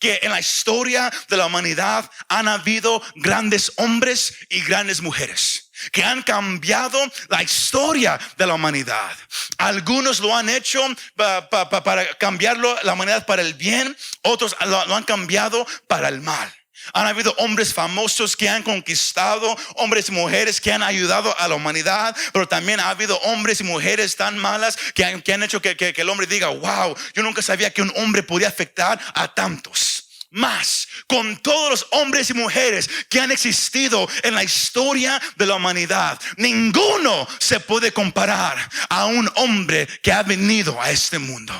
que en la historia de la humanidad han habido grandes hombres y grandes mujeres que han cambiado la historia de la humanidad. Algunos lo han hecho para cambiarlo la humanidad para el bien, otros lo han cambiado para el mal. Han habido hombres famosos que han conquistado, hombres y mujeres que han ayudado a la humanidad, pero también ha habido hombres y mujeres tan malas que han hecho que el hombre diga: wow, yo nunca sabía que un hombre podía afectar a tantos. Más, con todos los hombres y mujeres que han existido en la historia de la humanidad, ninguno se puede comparar a un hombre que ha venido a este mundo.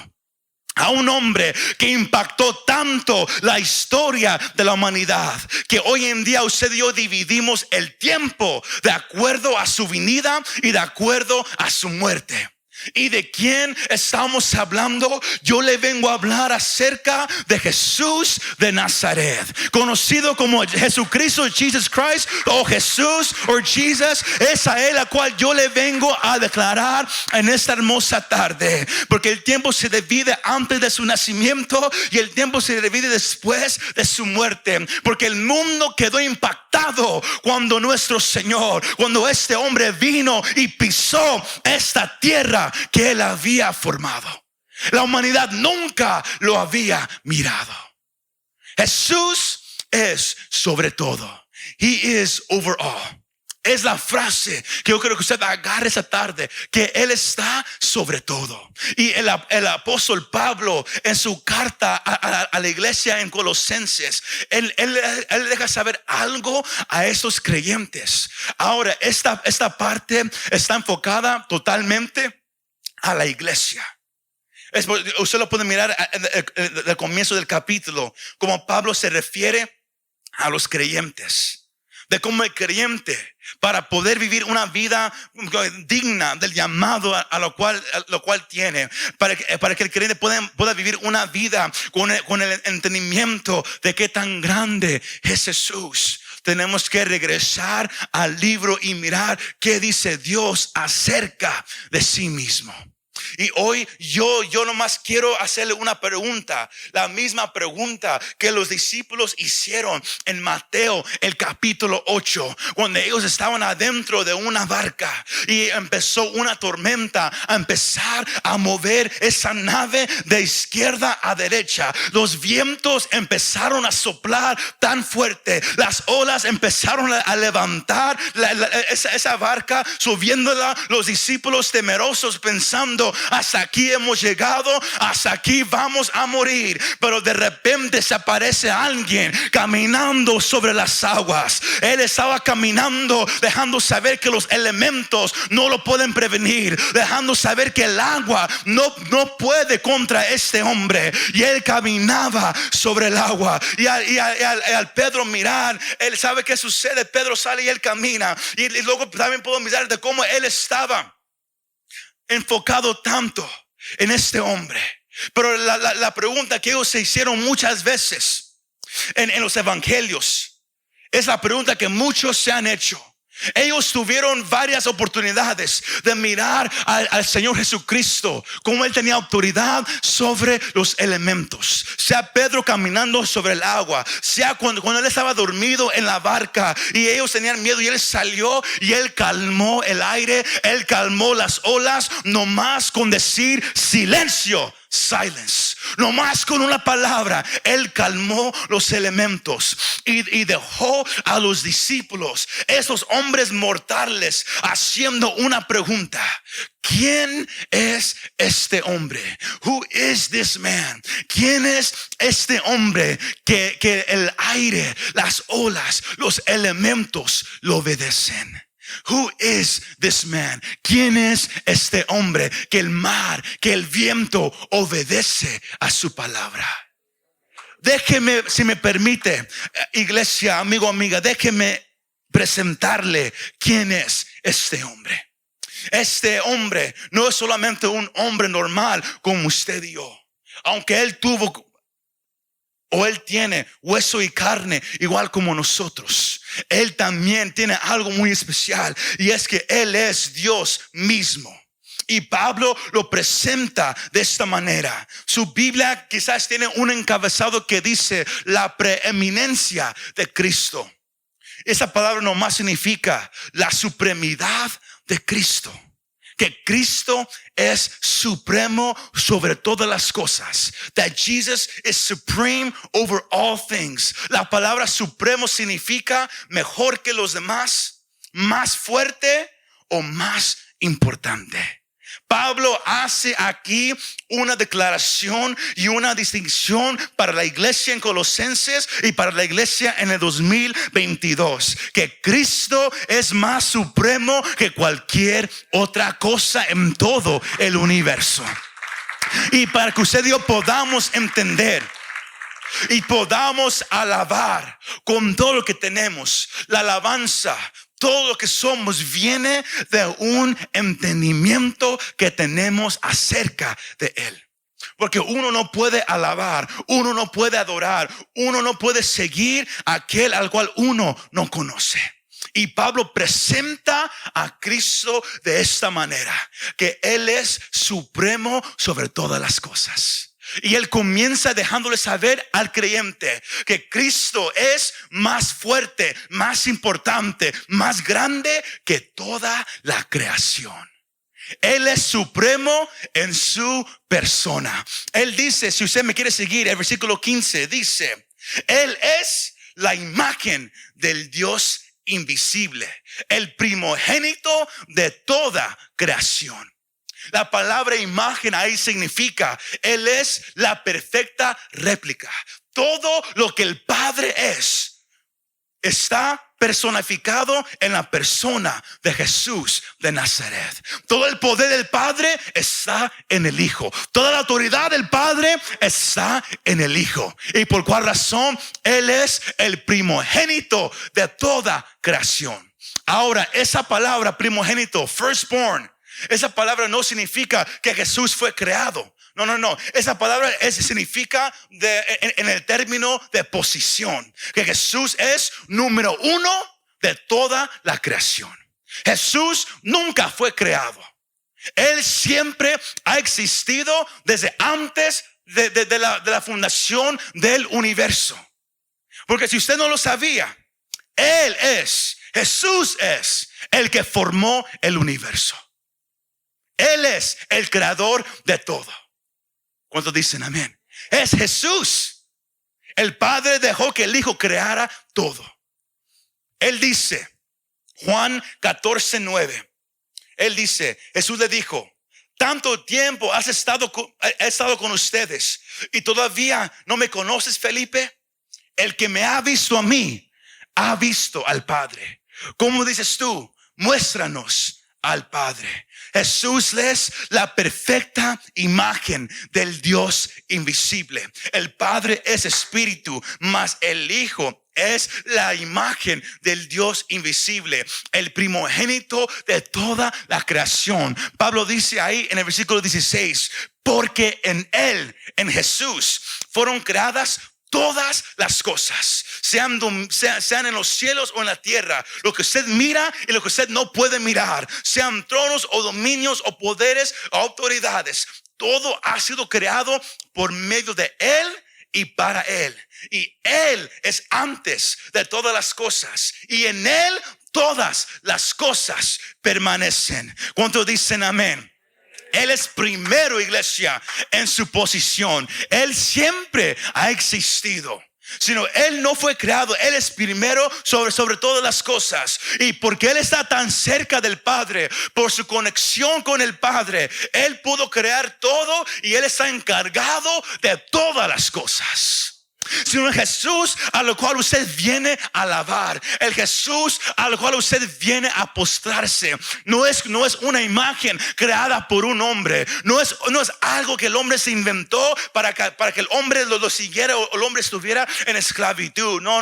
A un hombre que impactó tanto la historia de la humanidad, que hoy en día usted y yo dividimos el tiempo de acuerdo a su venida y de acuerdo a su muerte. ¿Y de quién estamos hablando? Yo le vengo a hablar acerca de Jesús de Nazaret, conocido como Jesucristo, Jesus Christ, o Jesús o Jesus. Es a él a cual yo le vengo a declarar en esta hermosa tarde, porque el tiempo se divide antes de su nacimiento y el tiempo se divide después de su muerte, porque el mundo quedó impactado cuando nuestro Señor, cuando este hombre vino y pisó esta tierra que él había formado. La humanidad nunca lo había mirado. Jesús es sobre todo. He is over all. Es la frase que yo creo que usted agarre esa tarde, que Él está sobre todo. Y el apóstol Pablo, en su carta a la iglesia en Colosenses, él deja saber algo a esos creyentes. Ahora, esta parte está enfocada totalmente a la iglesia. Usted lo puede mirar del comienzo del capítulo, como Pablo se refiere a los creyentes, de cómo el creyente, para poder vivir una vida digna del llamado a lo cual tiene, para que el creyente pueda vivir una vida con el entendimiento de qué tan grande es Jesús. Tenemos que regresar al libro y mirar qué dice Dios acerca de sí mismo. Y hoy yo nomás quiero hacerle una pregunta, la misma pregunta que los discípulos hicieron en Mateo el capítulo 8, cuando ellos estaban adentro de una barca y empezó una tormenta a empezar a mover esa nave de izquierda a derecha. Los vientos empezaron a soplar tan fuerte, las olas empezaron a levantar esa barca, subiéndola, los discípulos temerosos pensando: hasta aquí hemos llegado, hasta aquí vamos a morir. Pero de repente se aparece alguien caminando sobre las aguas. Él estaba caminando, dejando saber que los elementos no lo pueden prevenir, dejando saber que el agua no puede contra este hombre. Y él caminaba sobre el agua. Y al Pedro mirar, él sabe qué sucede. Pedro sale y él camina. Y luego también puedo mirar de cómo él estaba enfocado tanto en este hombre. Pero la pregunta que ellos se hicieron muchas veces en los evangelios es la pregunta que muchos se han hecho. Ellos tuvieron varias oportunidades de mirar al Señor Jesucristo, como Él tenía autoridad sobre los elementos. Sea Pedro caminando sobre el agua, sea cuando Él estaba dormido en la barca y ellos tenían miedo y Él salió y Él calmó el aire, Él calmó las olas, nomás con decir silencio. Silence. No más con una palabra, Él calmó los elementos y dejó a los discípulos, esos hombres mortales, haciendo una pregunta: ¿quién es este hombre? Who is this man? ¿Quién es este hombre que el aire, las olas, los elementos lo obedecen? Who is this man? ¿Quién es este hombre que el mar, que el viento obedece a su palabra? Déjeme, si me permite, iglesia, amigo, amiga, déjeme presentarle quién es este hombre. Este hombre no es solamente un hombre normal como usted y yo, aunque él tuvo o él tiene hueso y carne igual como nosotros. Él también tiene algo muy especial, y es que Él es Dios mismo. Y Pablo lo presenta de esta manera. Su Biblia quizás tiene un encabezado que dice la preeminencia de Cristo. Esa palabra nomás significa la supremidad de Cristo. Que Cristo es supremo sobre todas las cosas. That Jesus is supreme over all things. La palabra supremo significa mejor que los demás, más fuerte o más importante. Pablo hace aquí una declaración y una distinción para la iglesia en Colosenses y para la iglesia en el 2022. Que Cristo es más supremo que cualquier otra cosa en todo el universo. Y para que usted y yo podamos entender y podamos alabar con todo lo que tenemos, la alabanza, todo lo que somos viene de un entendimiento que tenemos acerca de Él. Porque uno no puede alabar, uno no puede adorar, uno no puede seguir a aquel al cual uno no conoce. Y Pablo presenta a Cristo de esta manera, que Él es supremo sobre todas las cosas. Y él comienza dejándole saber al creyente que Cristo es más fuerte, más importante, más grande que toda la creación. Él es supremo en su persona. Él dice, si usted me quiere seguir, el versículo 15 dice, Él es la imagen del Dios invisible, el primogénito de toda creación. La palabra imagen ahí significa, Él es la perfecta réplica. Todo lo que el Padre es, está personificado en la persona de Jesús de Nazaret. Todo el poder del Padre está en el Hijo. Toda la autoridad del Padre está en el Hijo. ¿Y por cuál razón? Él es el primogénito de toda creación. Ahora, esa palabra primogénito, firstborn, esa palabra no significa que Jesús fue creado. No. Esa palabra significa en el término de posición. Que Jesús es número uno de toda la creación. Jesús nunca fue creado. Él siempre ha existido desde antes de la fundación del universo. Porque si usted no lo sabía, Jesús es el que formó el universo. Él es el creador de todo. ¿Cuántos dicen amén? Es Jesús. El Padre dejó que el Hijo creara todo. Él dice, Juan 14:9. Él dice, Jesús le dijo, tanto tiempo he estado con ustedes y todavía no me conoces, Felipe. El que me ha visto a mí, ha visto al Padre. ¿Cómo dices tú? Muéstranos al Padre. Jesús es la perfecta imagen del Dios invisible. El Padre es espíritu, mas el Hijo es la imagen del Dios invisible, el primogénito de toda la creación. Pablo dice ahí en el versículo 16, porque en Él, en Jesús, fueron creadas todas las cosas, sean en los cielos o en la tierra, lo que usted mira y lo que usted no puede mirar, sean tronos o dominios o poderes o autoridades, todo ha sido creado por medio de Él y para Él. Y Él es antes de todas las cosas, y en Él todas las cosas permanecen. ¿Cuántos dicen amén? Él es primero, iglesia, en su posición. Él siempre ha existido. Sino Él no fue creado, Él es primero sobre todas las cosas. Y porque Él está tan cerca del Padre, por su conexión con el Padre, Él pudo crear todo y Él está encargado de todas las cosas. Sino el Jesús a lo cual usted viene a alabar, el Jesús a lo cual usted viene a postrarse, no es una imagen creada por un hombre, no es algo que el hombre se inventó para que el hombre lo siguiera o el hombre estuviera en esclavitud. No.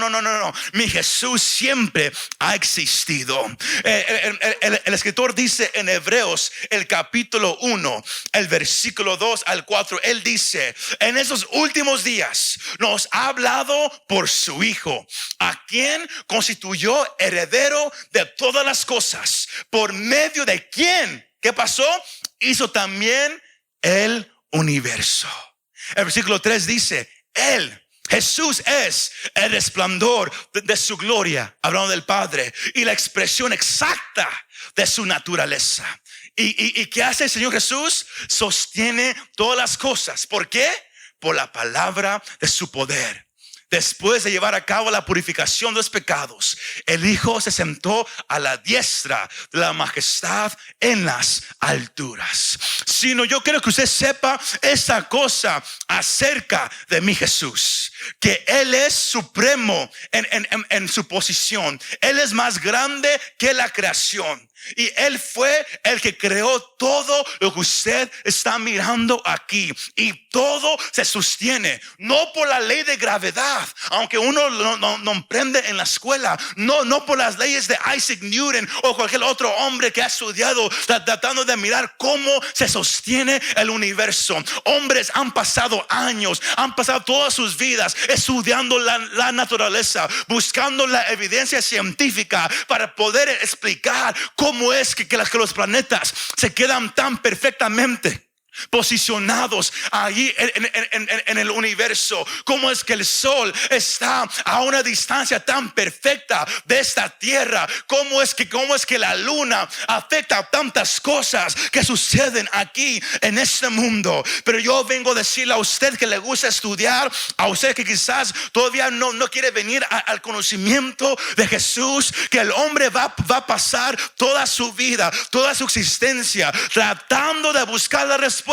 Mi Jesús siempre ha existido. El escritor dice en Hebreos, el capítulo 1, el versículo 2 al 4, él dice, en esos últimos días nos ha hablado por su Hijo, a quien constituyó heredero de todas las cosas, por medio de quien, ¿qué pasó? hizo también el universo. El versículo 3 dice, Jesús es el resplandor de su gloria, hablando del Padre, y la expresión exacta de su naturaleza. ¿Y qué hace el Señor Jesús? Sostiene todas las cosas. ¿Por qué? Por la palabra de su poder. Después de llevar a cabo la purificación de los pecados, el Hijo se sentó a la diestra de la majestad en las alturas. Sino yo quiero que usted sepa esa cosa acerca de mi Jesús, que Él es supremo en su posición. Él es más grande que la creación. Y Él fue el que creó todo lo que usted está mirando aquí. Y todo se sostiene no por la ley de gravedad, aunque uno no aprende en la escuela, no por las leyes de Isaac Newton o cualquier otro hombre que ha estudiado tratando de mirar cómo se sostiene el universo. Hombres han pasado años, han pasado todas sus vidas estudiando la naturaleza, buscando la evidencia científica para poder explicar cómo es que los planetas se quedan tan perfectamente posicionados allí en el universo. Cómo es que el sol está a una distancia tan perfecta de esta tierra. Cómo es que la luna afecta a tantas cosas que suceden aquí en este mundo. Pero yo vengo a decirle a usted que le gusta estudiar, a usted que quizás todavía no quiere venir al conocimiento de Jesús, que el hombre va a pasar toda su vida, toda su existencia tratando de buscar la respuesta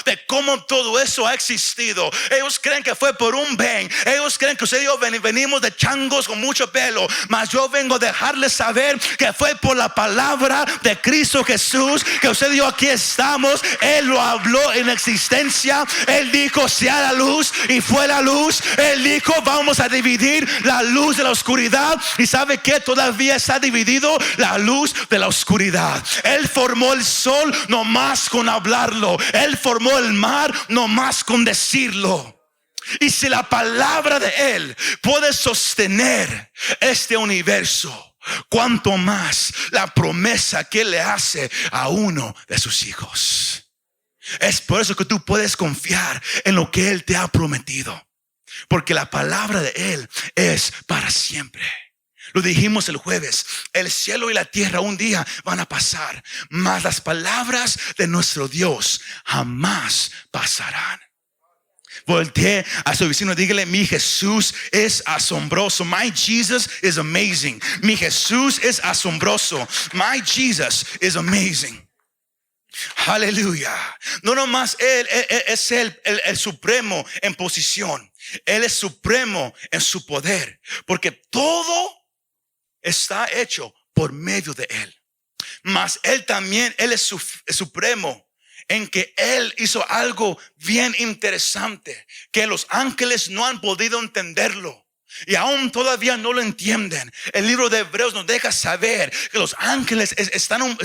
de cómo todo eso ha existido. Ellos creen que fue por un bang. Ellos creen que usted y yo venimos de changos con mucho pelo. Mas yo vengo a dejarles saber que fue por la palabra de Cristo Jesús que usted y yo aquí estamos. Él lo habló en existencia. Él dijo sea la luz y fue la luz. Él dijo vamos a dividir la luz de la oscuridad. Y sabe que todavía está dividido la luz de la oscuridad. Él formó el sol no más con hablarlo. Él formó el mar no más con decirlo. Y si la palabra de Él puede sostener este universo, cuánto más la promesa que Él le hace a uno de sus hijos. Es por eso que tú puedes confiar en lo que Él te ha prometido, porque la palabra de Él es para siempre. Lo dijimos el jueves, el cielo y la tierra un día van a pasar, mas las palabras de nuestro Dios jamás pasarán. Voltee a su vecino, dígale: mi Jesús es asombroso. My Jesus is amazing. Mi Jesús es asombroso. My Jesus is amazing. Aleluya. No nomás Él es el supremo en posición, Él es supremo en su poder, porque todo está hecho por medio de Él. Mas Él también, Él es supremo en que Él hizo algo bien interesante, que los ángeles no han podido entenderlo y aún todavía no lo entienden. El libro de Hebreos nos deja saber que los ángeles están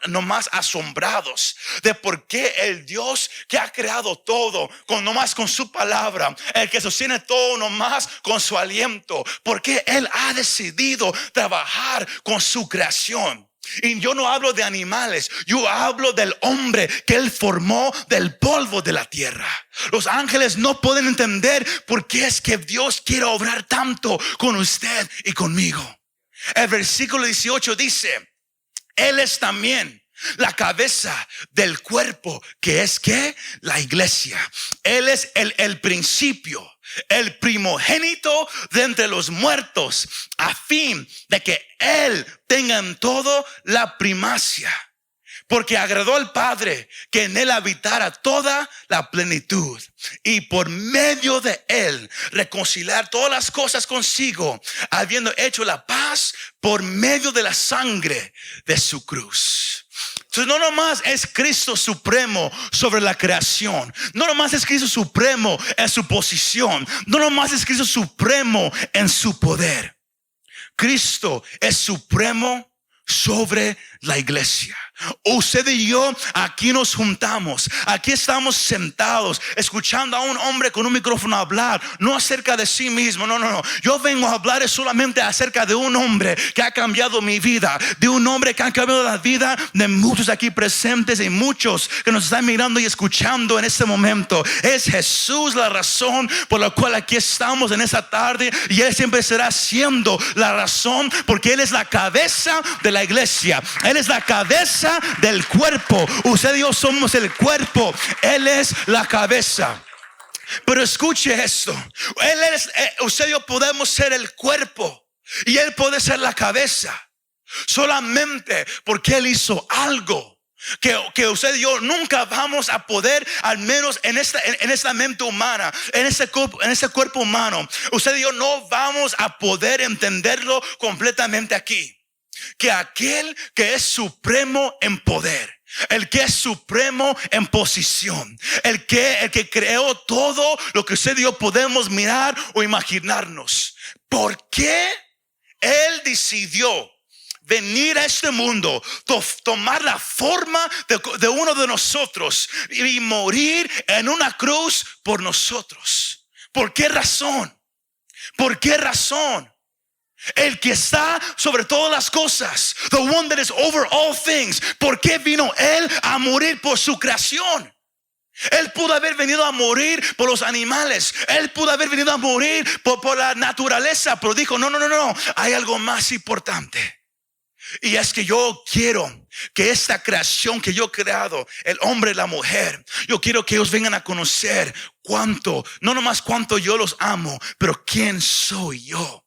nomás asombrados de por qué el Dios que ha creado todo nomás con su palabra, el que sostiene todo nomás con su aliento, por qué Él ha decidido trabajar con su creación. Y yo no hablo de animales, yo hablo del hombre que Él formó del polvo de la tierra. Los ángeles no pueden entender por qué es que Dios quiere obrar tanto con usted y conmigo. El versículo 18 dice: Él es también la cabeza del cuerpo, que es ¿qué? La iglesia. Él es el principio, el primogénito de entre los muertos, a fin de que Él tenga en todo la primacia. Porque agradó al Padre que en Él habitara toda la plenitud, y por medio de Él reconciliar todas las cosas consigo, habiendo hecho la paz por medio de la sangre de su cruz. Entonces no nomás es Cristo supremo sobre la creación, no nomás es Cristo supremo en su posición, no nomás es Cristo supremo en su poder. Cristo es supremo sobre la iglesia. Usted y yo aquí nos juntamos, aquí estamos sentados escuchando a un hombre con un micrófono hablar, no acerca de sí mismo, no. Yo vengo a hablar solamente acerca de un hombre que ha cambiado mi vida, de un hombre que ha cambiado la vida de muchos aquí presentes y muchos que nos están mirando y escuchando en este momento. Es Jesús la razón por la cual aquí estamos en esta tarde, y Él siempre será siendo la razón, porque Él es la cabeza de la iglesia. Él es la cabeza del cuerpo. Usted y yo somos el cuerpo, Él es la cabeza. Pero escuche esto, usted y yo podemos ser el cuerpo y Él puede ser la cabeza solamente porque Él hizo algo que usted y yo nunca vamos a poder, al menos en esta mente humana, en ese cuerpo humano, usted y yo no vamos a poder entenderlo completamente aquí. Que aquel que es supremo en poder, el que es supremo en posición, el que creó todo lo que usted y yo podemos mirar o imaginarnos, ¿por qué Él decidió venir a este mundo, tomar la forma de uno de nosotros y morir en una cruz por nosotros? ¿Por qué razón? ¿Por qué razón? El que está sobre todas las cosas, the one that is over all things. ¿Por qué vino Él a morir por su creación? Él pudo haber venido a morir por los animales, Él pudo haber venido a morir por la naturaleza, pero dijo no, hay algo más importante. Y es que yo quiero que esta creación que yo he creado, el hombre y la mujer, yo quiero que ellos vengan a conocer cuánto, no nomás cuánto yo los amo, pero quién soy yo.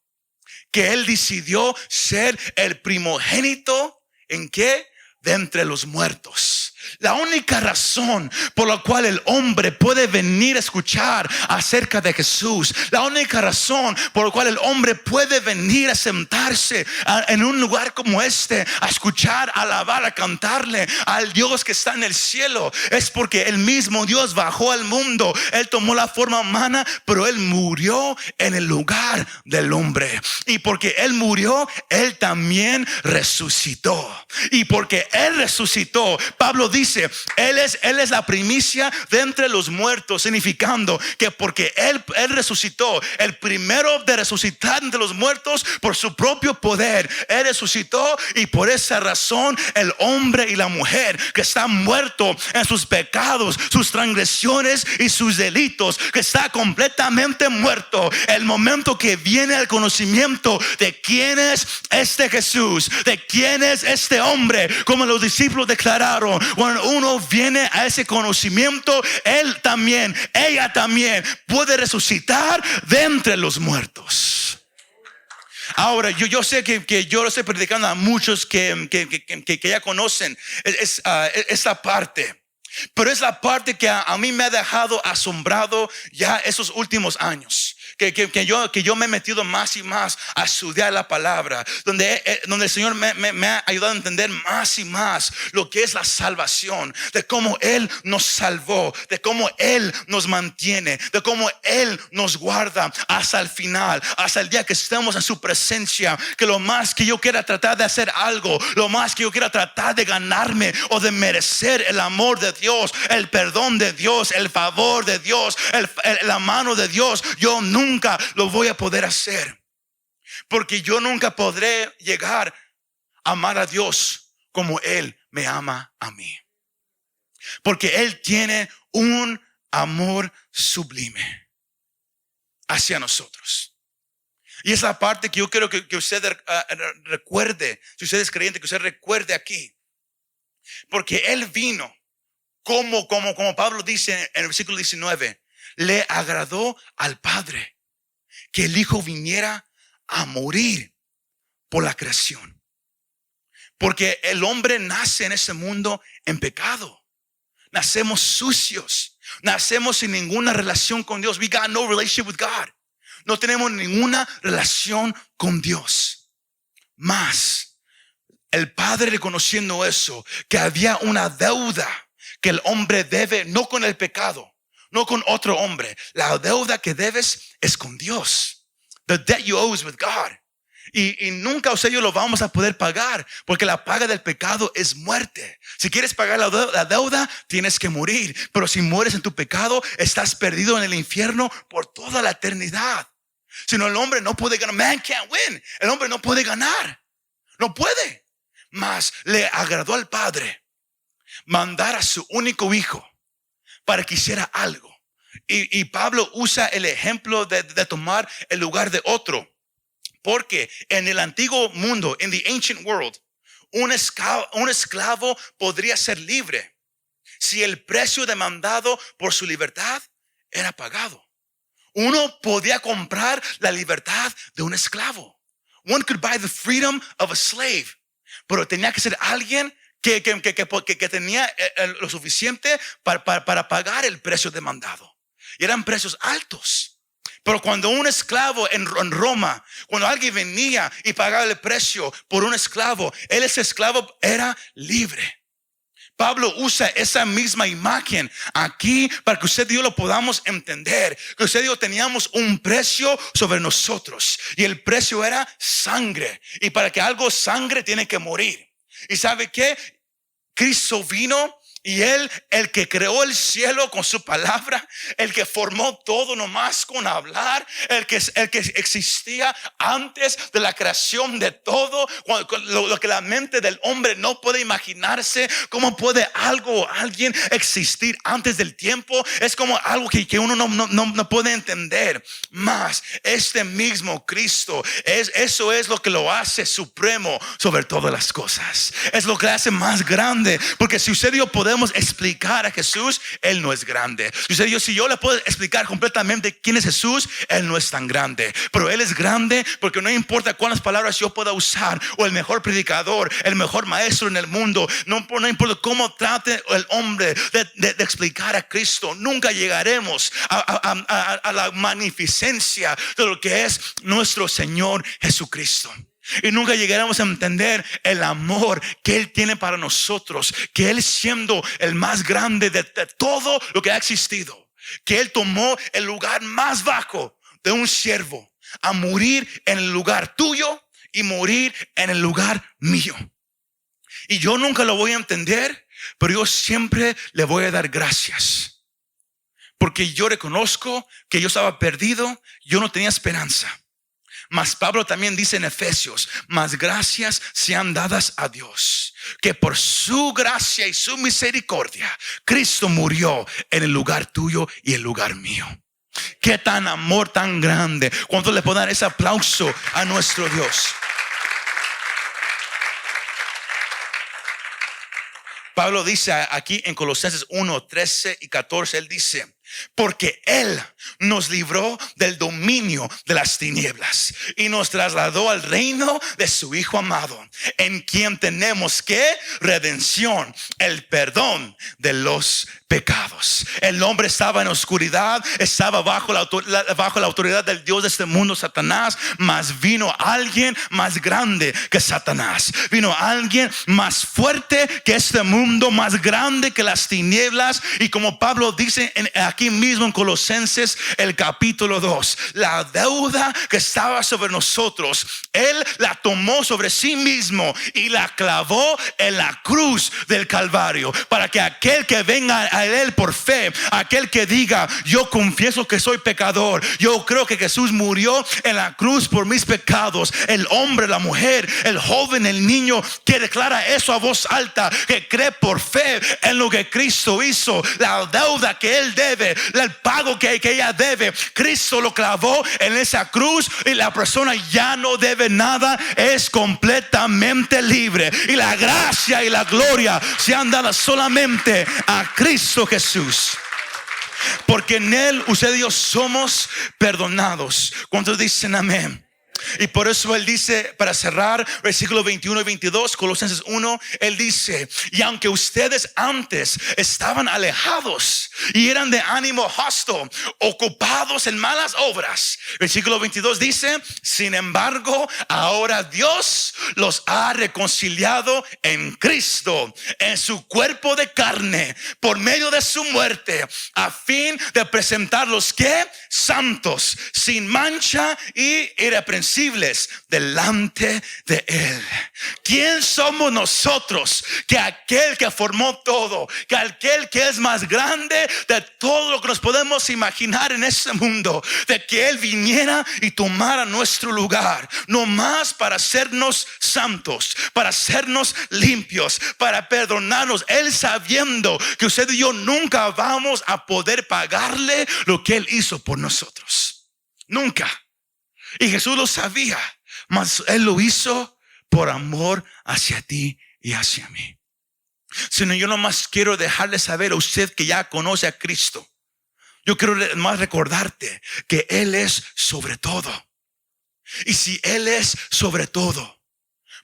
Que Él decidió ser el primogénito, ¿en qué? De entre los muertos. La única razón por la cual el hombre puede venir a escuchar acerca de Jesús, la única razón por la cual el hombre puede venir a sentarse en un lugar como este, a escuchar, a alabar, a cantarle al Dios que está en el cielo, es porque el mismo Dios bajó al mundo. Él tomó la forma humana, pero Él murió en el lugar del hombre. Y porque Él murió, Él también resucitó. Y porque Él resucitó, Pablo dice, Él es la primicia de entre los muertos, significando que porque Él resucitó, el primero de resucitar entre los muertos por su propio poder, Él resucitó. Y por esa razón el hombre y la mujer que está muerto en sus pecados, sus transgresiones y sus delitos, que está completamente muerto, el momento que viene el conocimiento de quién es este Jesús, de quién es este hombre, como los discípulos declararon, cuando uno viene a ese conocimiento, ella también puede resucitar de entre los muertos. Ahora, yo sé que yo lo estoy predicando a muchos que ya conocen esta parte, pero es la parte que a mí me ha dejado asombrado ya esos últimos años. Que yo me he metido más y más a estudiar la palabra, donde el Señor me ha ayudado a entender más y más lo que es la salvación, de cómo Él nos salvó, de cómo Él nos mantiene, de cómo Él nos guarda hasta el final, hasta el día que estemos en su presencia. Que lo más que yo quiera tratar de hacer algo, lo más que yo quiera tratar de ganarme o de merecer el amor de Dios, el perdón de Dios, el favor de Dios, la mano de Dios, yo nunca lo voy a poder hacer, porque yo nunca podré llegar a amar a Dios como Él me ama a mí, porque Él tiene un amor sublime hacia nosotros. Y esa parte que yo quiero que usted recuerde, si usted es creyente, que usted recuerde aquí, porque Él vino como Pablo dice en el versículo 19, le agradó al Padre que el Hijo viniera a morir por la creación, porque el hombre nace en ese mundo en pecado. Nacemos sucios, nacemos sin ninguna relación con Dios. We got no relationship with God. No tenemos ninguna relación con Dios. Mas el Padre, reconociendo eso, que había una deuda que el hombre debe, no con el pecado, no con otro hombre. La deuda que debes es con Dios. The debt you owe is with God. Y nunca usted y yo lo vamos a poder pagar, porque la paga del pecado es muerte. Si quieres pagar la deuda, tienes que morir. Pero si mueres en tu pecado, estás perdido en el infierno por toda la eternidad. Si no, el hombre no puede ganar. Man can't win. El hombre no puede ganar. No puede. Mas le agradó al Padre mandar a su único hijo para que hiciera algo. Y Pablo usa el ejemplo de tomar el lugar de otro. Porque en el antiguo mundo, in the ancient world, un esclavo podría ser libre si el precio demandado por su libertad era pagado. Uno podía comprar la libertad de un esclavo. One could buy the freedom of a slave. Pero tenía que ser alguien que tenía lo suficiente para pagar el precio demandado. Y eran precios altos. Pero cuando un esclavo en Roma, cuando alguien venía y pagaba el precio por un esclavo, ese esclavo era libre. Pablo usa esa misma imagen aquí para que usted y yo lo podamos entender. Que usted y yo teníamos un precio sobre nosotros y el precio era sangre. Y para que algo sangre tiene que morir. ¿Y sabe qué? Cristo vino. Y Él, el que creó el cielo con su palabra, el que formó todo nomás con hablar, el que existía antes de la creación de todo, lo que la mente del hombre no puede imaginarse. ¿Cómo puede algo o alguien existir antes del tiempo? Es como algo que uno no puede entender. Más este mismo Cristo, eso es lo que lo hace supremo sobre todas las cosas. Es lo que le hace más grande. Porque si usted y yo podemos explicar a Jesús, Él no es grande. Si yo le puedo explicar completamente quién es Jesús, Él no es tan grande. Pero Él es grande porque no importa cuántas palabras yo pueda usar, o el mejor predicador, el mejor maestro en el mundo, no importa cómo trate el hombre de explicar a Cristo, nunca llegaremos a la magnificencia de lo que es nuestro Señor Jesucristo. Y nunca llegaremos a entender el amor que Él tiene para nosotros, que Él siendo el más grande de todo lo que ha existido, que Él tomó el lugar más bajo de un siervo a morir en el lugar tuyo y morir en el lugar mío. Y yo nunca lo voy a entender, pero yo siempre le voy a dar gracias, porque yo reconozco que yo estaba perdido, yo no tenía esperanza. Mas Pablo también dice en Efesios: mas gracias sean dadas a Dios, que por su gracia y su misericordia Cristo murió en el lugar tuyo y el lugar mío. Qué tan amor tan grande. ¿Cuánto le puedo dar ese aplauso a nuestro Dios? Pablo dice aquí en Colosenses 1, 13 y 14, él dice: porque Él nos libró del dominio de las tinieblas y nos trasladó al reino de su Hijo amado, en quien tenemos ¿qué? Redención, el perdón de los pecados. El hombre estaba en oscuridad, estaba bajo la autoridad del Dios de este mundo, Satanás. Mas vino alguien más grande que Satanás. Vino alguien más fuerte que este mundo, más grande que las tinieblas. Y como Pablo dice aquí mismo en Colosenses el capítulo 2, la deuda que estaba sobre nosotros, Él la tomó sobre sí mismo y la clavó en la cruz del Calvario, para que aquel que venga a Él por fe, aquel que diga: yo confieso que soy pecador, yo creo que Jesús murió en la cruz por mis pecados, el hombre, la mujer, el joven, el niño que declara eso a voz alta, que cree por fe en lo que Cristo hizo, la deuda que Él debe, el pago que ella debe, Cristo lo clavó en esa cruz y la persona ya no debe nada, es completamente libre. Y la gracia y la gloria se han dado solamente a Cristo Jesús, porque en Él usted y yo somos perdonados. ¿Cuántos dicen amén? Y por eso él dice, para cerrar, versículos 21 y 22, Colosenses 1, él dice: y aunque ustedes antes estaban alejados y eran de ánimo hostil, ocupados en malas obras, versículo 22 dice: sin embargo, ahora Dios los ha reconciliado en Cristo, en su cuerpo de carne, por medio de su muerte, a fin de presentarlos ¿qué? Santos, sin mancha y irreprensibles invencibles delante de Él. ¿Quién somos nosotros que aquel que formó todo, que aquel que es más grande de todo lo que nos podemos imaginar en este mundo, de que Él viniera y tomara nuestro lugar, no más para hacernos santos, para hacernos limpios, para perdonarnos, Él sabiendo que usted y yo nunca vamos a poder pagarle lo que Él hizo por nosotros? Nunca. Y Jesús lo sabía, mas Él lo hizo por amor hacia ti y hacia mí. Sino yo nomás quiero dejarle saber a usted que ya conoce a Cristo. Yo quiero más recordarte que Él es sobre todo. Y si Él es sobre todo,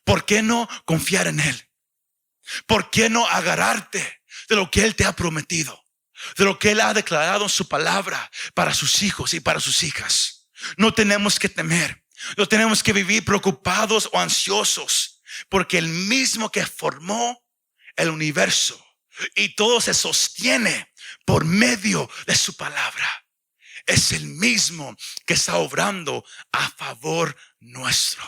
¿por qué no confiar en Él? ¿Por qué no agarrarte de lo que Él te ha prometido? De lo que Él ha declarado en su palabra para sus hijos y para sus hijas. No tenemos que temer, no tenemos que vivir preocupados o ansiosos, porque el mismo que formó el universo y todo se sostiene por medio de su palabra, es el mismo que está obrando a favor nuestro.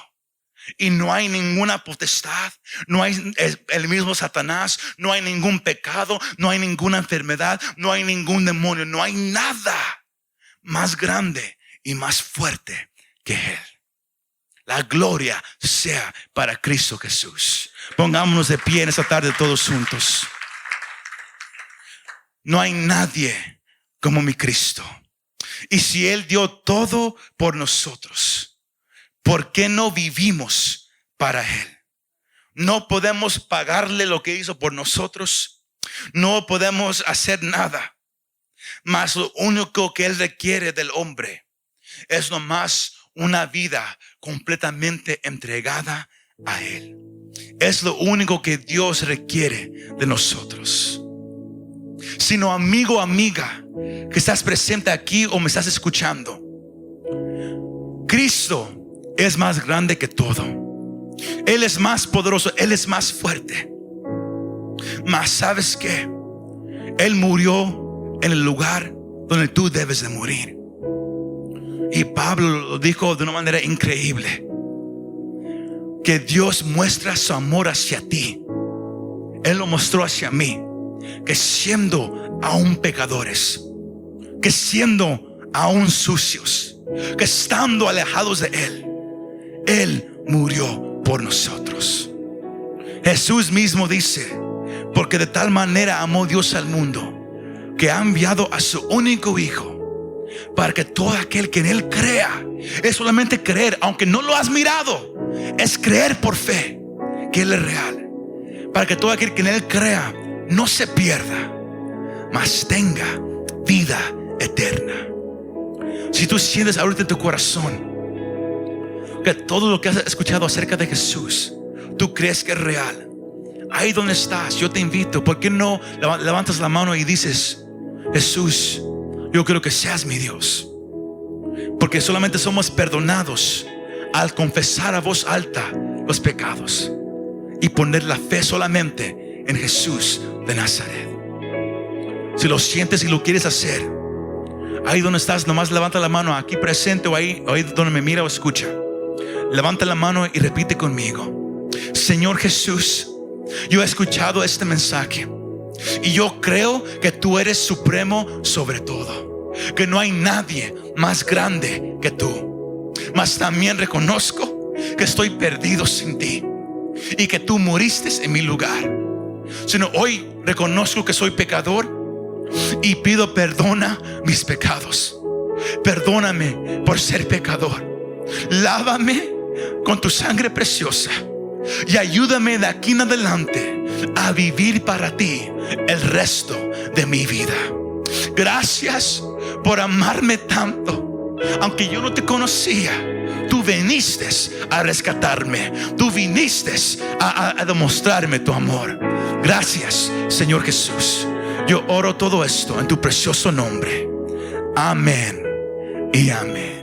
Y no hay ninguna potestad, no hay el mismo Satanás, no hay ningún pecado, no hay ninguna enfermedad, no hay ningún demonio, no hay nada más grande y más fuerte que Él. La gloria sea para Cristo Jesús. Pongámonos de pie en esta tarde todos juntos. No hay nadie como mi Cristo. Y si Él dio todo por nosotros, ¿por qué no vivimos para Él? No podemos pagarle lo que hizo por nosotros. No podemos hacer nada. Mas lo único que Él requiere del hombre es nomás una vida completamente entregada a Él. Es lo único que Dios requiere de nosotros. Sino amigo, amiga, que estás presente aquí o me estás escuchando, Cristo es más grande que todo. Él es más poderoso, Él es más fuerte. Mas ¿sabes qué? Él murió en el lugar donde tú debes de morir. Y Pablo lo dijo de una manera increíble, que Dios muestra su amor hacia ti. Él lo mostró hacia mí, que siendo aún pecadores, que siendo aún sucios, que estando alejados de Él, Él murió por nosotros. Jesús mismo dice, porque de tal manera amó Dios al mundo, que ha enviado a su único Hijo, para que todo aquel que en Él crea, es solamente creer, aunque no lo has mirado, es creer por fe que Él es real, para que todo aquel que en Él crea no se pierda, mas tenga vida eterna. Si tú sientes ahorita en tu corazón que todo lo que has escuchado acerca de Jesús, tú crees que es real, ahí donde estás, yo te invito, ¿por qué no levantas la mano y dices: Jesús, yo quiero que seas mi Dios? Porque solamente somos perdonados al confesar a voz alta los pecados y poner la fe solamente en Jesús de Nazaret. Si lo sientes y lo quieres hacer, ahí donde estás, nomás levanta la mano, aquí presente o ahí donde me mira o escucha. Levanta la mano y repite conmigo: Señor Jesús, yo he escuchado este mensaje y yo creo que tú eres supremo sobre todo, que no hay nadie más grande que tú. Mas también reconozco que estoy perdido sin ti y que tú moriste en mi lugar. Sino hoy reconozco que soy pecador y pido perdona mis pecados. Perdóname por ser pecador. Lávame con tu sangre preciosa y ayúdame de aquí en adelante a vivir para ti el resto de mi vida. Gracias por amarme tanto. Aunque yo no te conocía, tú viniste a rescatarme. Tú viniste a demostrarme tu amor. Gracias, Señor Jesús. Yo oro todo esto en tu precioso nombre. Amén y amén.